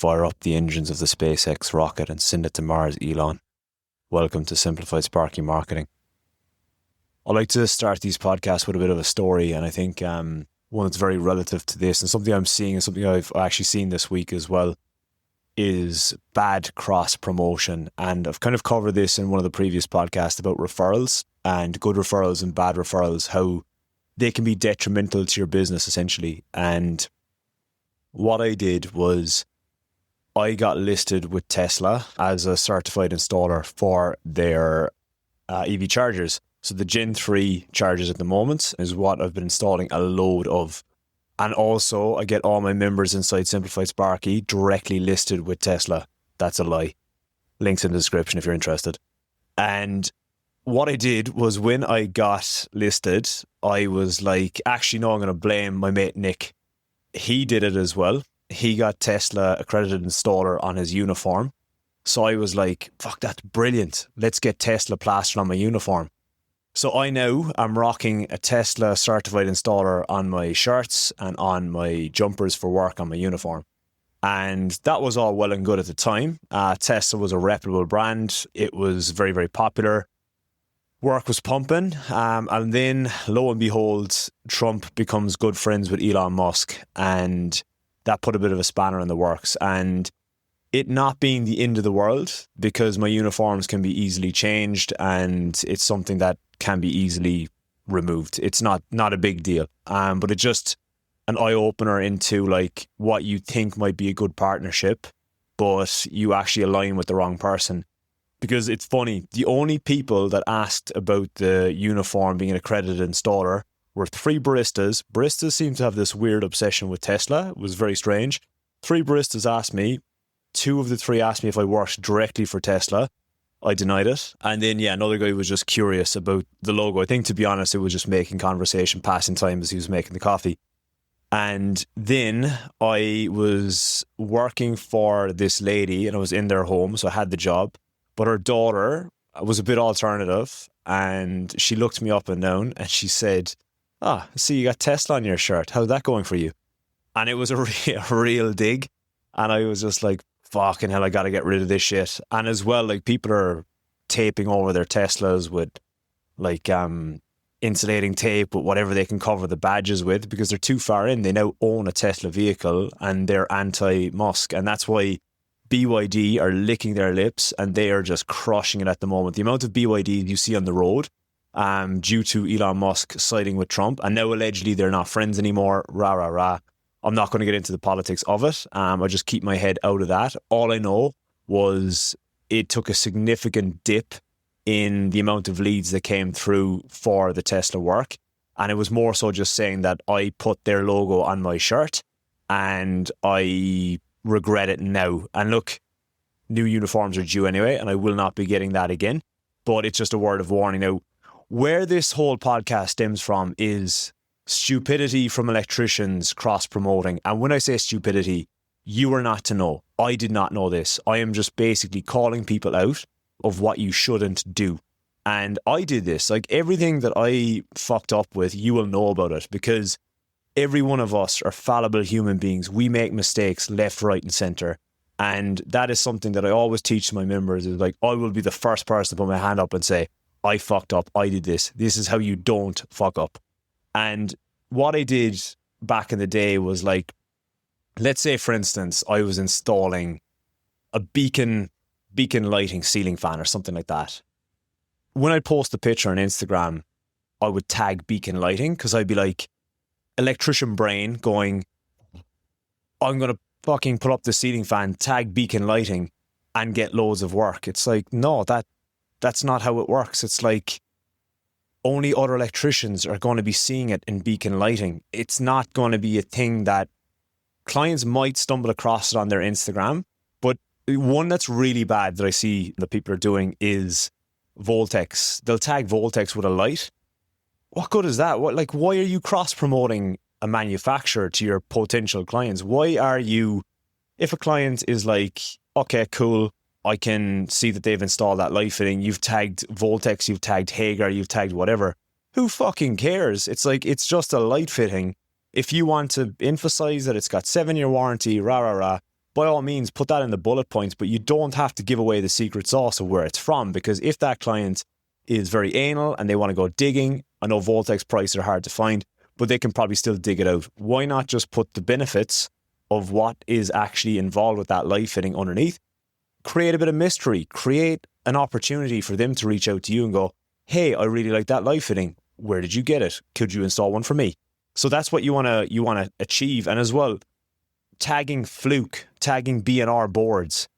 Fire up the engines of the SpaceX rocket and send it to Mars, Elon. Welcome to Simplified Sparky Marketing. I like to start these podcasts with a bit of a story, and I think one that's very relative to this, and something I'm seeing and something I've actually seen this week as well, is bad cross promotion. And I've kind of covered this in one of the previous podcasts about referrals and good referrals and bad referrals, how they can be detrimental to your business essentially. And what I did was I got listed with Tesla as a certified installer for their EV chargers. So the Gen 3 chargers at the moment is what I've been installing a load of. And also I get all my members inside Simplified Sparky directly listed with Tesla. That's a lie. Links in the description if you're interested. And what I did was when I got listed, I was like, actually, no, I'm going to blame my mate Nick. He did it as well. He got Tesla accredited installer on his uniform. So I was like, fuck, that's brilliant. Let's get Tesla plastered on my uniform. So I now am rocking a Tesla certified installer on my shirts and on my jumpers for work on my uniform. And that was all well and good at the time. Tesla was a reputable brand. It was very, very popular. Work was pumping. And then lo and behold, Trump becomes good friends with Elon Musk. And that put a bit of a spanner in the works. And it not being the end of the world, because my uniforms can be easily changed and it's something that can be easily removed. It's not a big deal. But it's just an eye-opener into like what you think might be a good partnership, but you actually align with the wrong person. Because it's funny, the only people that asked about the uniform being an accredited installer were 3 baristas. Baristas seem to have this weird obsession with Tesla. It was very strange. 3 baristas asked me. 2 of the 3 asked me if I worked directly for Tesla. I denied it. And then, another guy was just curious about the logo. I think, to be honest, it was just making conversation, passing time as he was making the coffee. And then I was working for this lady and I was in their home, so I had the job. But her daughter was a bit alternative and she looked me up and down and she said, I see you got Tesla on your shirt. How's that going for you? And it was a real dig. And I was just like, fucking hell, I got to get rid of this shit. And as well, like, people are taping over their Teslas with like insulating tape with whatever they can cover the badges with, because they're too far in. They now own a Tesla vehicle and they're anti-Musk. And that's why BYD are licking their lips and they are just crushing it at the moment. The amount of BYD you see on the road due to Elon Musk siding with Trump, and now allegedly they're not friends anymore, rah. I'm not going to get into the politics of it. I just keep my head out of that. All I know was it took a significant dip in the amount of leads that came through for the Tesla work. And it was more so just saying that I put their logo on my shirt and I regret it now. And look, new uniforms are due anyway, and I will not be getting that again. But it's just a word of warning. Now, where this whole podcast stems from is stupidity from electricians cross-promoting. And when I say stupidity, you are not to know. I did not know this. I am just basically calling people out of what you shouldn't do. And I did this. Like, everything that I fucked up with, you will know about it, because every one of us are fallible human beings. We make mistakes left, right and centre. And that is something that I always teach to my members, is like, I will be the first person to put my hand up and say, I fucked up. I did this. This is how you don't fuck up. And what I did back in the day was, like, let's say, for instance, I was installing a beacon lighting ceiling fan or something like that. When I'd post a picture on Instagram, I would tag beacon lighting, because I'd be like, electrician brain going, I'm going to fucking put up the ceiling fan, tag beacon lighting and get loads of work. It's like, no, that's not how it works. It's like, only other electricians are going to be seeing it in beacon lighting. It's not going to be a thing that clients might stumble across it on their Instagram. But one that's really bad that I see that people are doing is Voltex. They'll tag Voltex with a light. What good is that? Why are you cross-promoting a manufacturer to your potential clients? Why are you, if a client is like, okay, cool, I can see that they've installed that light fitting, you've tagged Voltex, you've tagged Hager, you've tagged whatever. Who fucking cares? It's like, it's just a light fitting. If you want to emphasize that it's got 7-year warranty, by all means, put that in the bullet points, but you don't have to give away the secret sauce of where it's from, because if that client is very anal and they want to go digging, I know Voltex prices are hard to find, but they can probably still dig it out. Why not just put the benefits of what is actually involved with that light fitting underneath? Create a bit of mystery, create an opportunity for them to reach out to you and go, hey, I really like that light fitting. Where did you get it? Could you install one for me? So that's what you want to achieve. And as well, tagging Fluke, tagging B&R boards.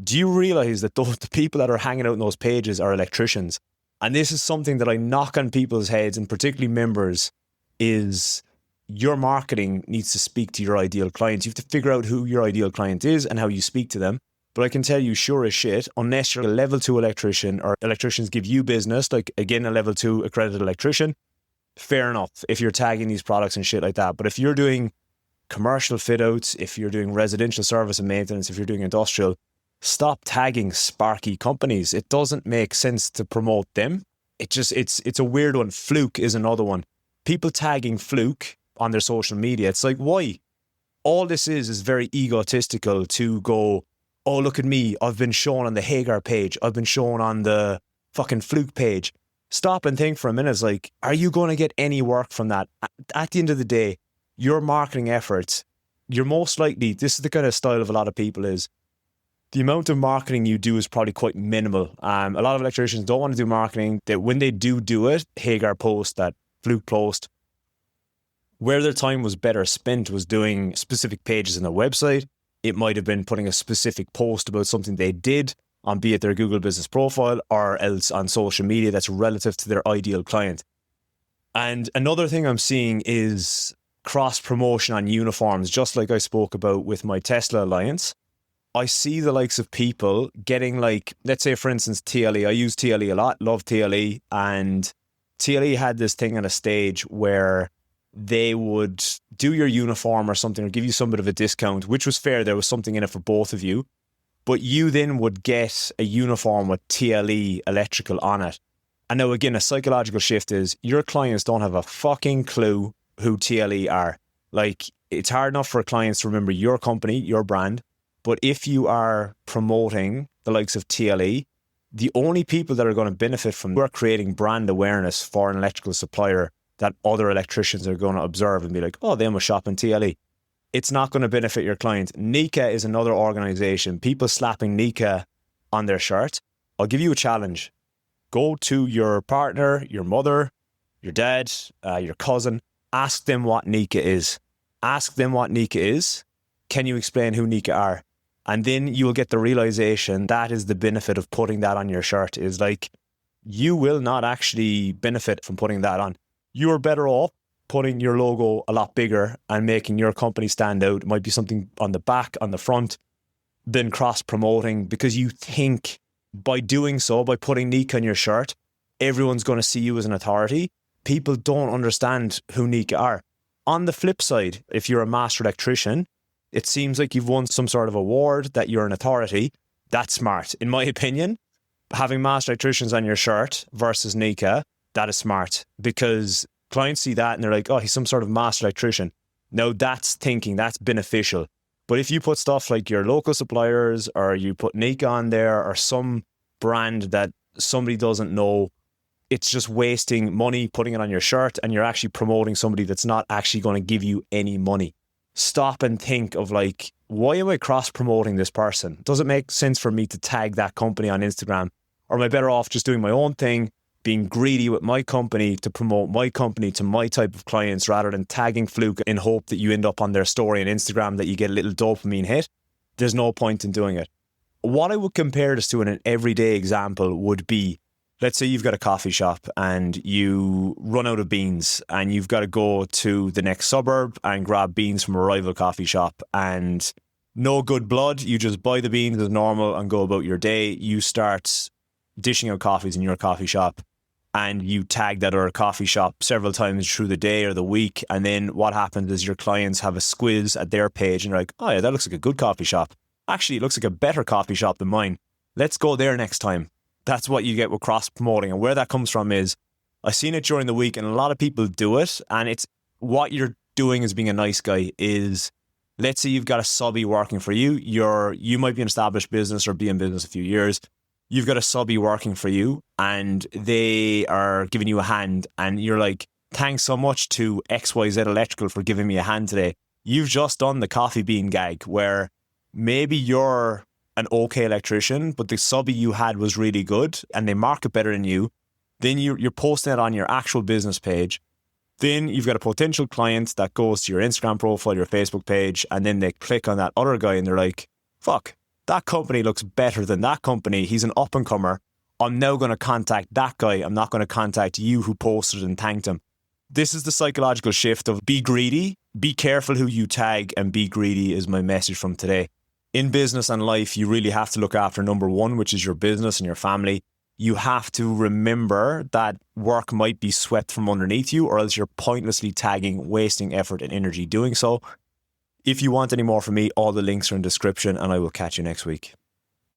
Do you realize that the people that are hanging out in those pages are electricians? And this is something that I knock on people's heads, and particularly members, is your marketing needs to speak to your ideal clients. You have to figure out who your ideal client is and how you speak to them. But I can tell you, sure as shit, unless you're a level 2 electrician or electricians give you business, like again, a level 2 accredited electrician, fair enough if you're tagging these products and shit like that. But if you're doing commercial fit outs, if you're doing residential service and maintenance, if you're doing industrial, stop tagging sparky companies. It doesn't make sense to promote them. It's a weird one. Fluke is another one. People tagging Fluke on their social media. It's like, why? All this is very egotistical to go, oh, look at me. I've been shown on the Hagar page. I've been shown on the fucking Fluke page. Stop and think for a minute. It's like, are you going to get any work from that? At the end of the day, your marketing efforts, you're most likely, this is the kind of style of a lot of people is, the amount of marketing you do is probably quite minimal. A lot of electricians don't want to do marketing. That when they do it, Hagar post, that Fluke post, where their time was better spent was doing specific pages in their website. It might have been putting a specific post about something they did on, be it their Google business profile or else on social media that's relative to their ideal client. And another thing I'm seeing is cross promotion on uniforms, just like I spoke about with my Tesla Alliance. I see the likes of people getting, like, let's say for instance TLE. I use TLE a lot, love TLE, and TLE had this thing on a stage where they would do your uniform or something or give you some bit of a discount, which was fair. There was something in it for both of you, but you then would get a uniform with TLE electrical on it. And now again, a psychological shift is your clients don't have a fucking clue who TLE are. Like, it's hard enough for clients to remember your company, your brand. But if you are promoting the likes of TLE, the only people that are going to benefit from, you are creating brand awareness for an electrical supplier that other electricians are going to observe and be like, oh, they must shop in TLE. It's not going to benefit your client. Nika is another organization. People slapping Nika on their shirt. I'll give you a challenge. Go to your partner, your mother, your dad, your cousin. Ask them what Nika is. Ask them what Nika is. Can you explain who Nika are? And then you will get the realization that is the benefit of putting that on your shirt, is like, you will not actually benefit from putting that on. You are better off putting your logo a lot bigger and making your company stand out. It might be something on the back, on the front, than cross-promoting, because you think by doing so, by putting Nika on your shirt, everyone's going to see you as an authority. People don't understand who Nika are. On the flip side, if you're a master electrician, it seems like you've won some sort of award, that you're an authority. That's smart. In my opinion, having master electricians on your shirt versus Nika, that is smart, because clients see that and they're like, oh, he's some sort of master electrician. Now that's thinking, that's beneficial. But if you put stuff like your local suppliers, or you put Nika on there, or some brand that somebody doesn't know, it's just wasting money putting it on your shirt, and you're actually promoting somebody that's not actually going to give you any money. Stop and think of, like, why am I cross-promoting this person? Does it make sense for me to tag that company on Instagram? Or am I better off just doing my own thing, being greedy with my company to promote my company to my type of clients, rather than tagging Fluke in hope that you end up on their story on Instagram, that you get a little dopamine hit? There's no point in doing it. What I would compare this to in an everyday example would be, let's say you've got a coffee shop and you run out of beans and you've got to go to the next suburb and grab beans from a rival coffee shop, and no good blood, you just buy the beans as normal and go about your day. You start dishing out coffees in your coffee shop and you tag that other coffee shop several times through the day or the week, and then what happens is your clients have a squiz at their page and you're like, oh yeah, that looks like a good coffee shop. Actually, it looks like a better coffee shop than mine. Let's go there next time. That's what you get with cross-promoting. And where that comes from is, I've seen it during the week and a lot of people do it, and it's what you're doing as being a nice guy is Let's say you've got a subby working for you. You might be an established business or be in business a few years. You've got a subby working for you and they are giving you a hand and you're like, thanks so much to XYZ Electrical for giving me a hand today. You've just done the coffee bean gag where maybe you're an okay electrician, but the subby you had was really good and they market better than you. Then you're posting it on your actual business page. Then you've got a potential client that goes to your Instagram profile, your Facebook page, and then they click on that other guy and they're like, fuck, that company looks better than that company. He's an up and comer. I'm now going to contact that guy. I'm not going to contact you who posted and thanked him. This is the psychological shift of be greedy, be careful who you tag, and be greedy is my message from today. In business and life, you really have to look after number one, which is your business and your family. You have to remember that work might be swept from underneath you, or else you're pointlessly tagging, wasting effort and energy doing so. If you want any more from me, all the links are in the description, and I will catch you next week.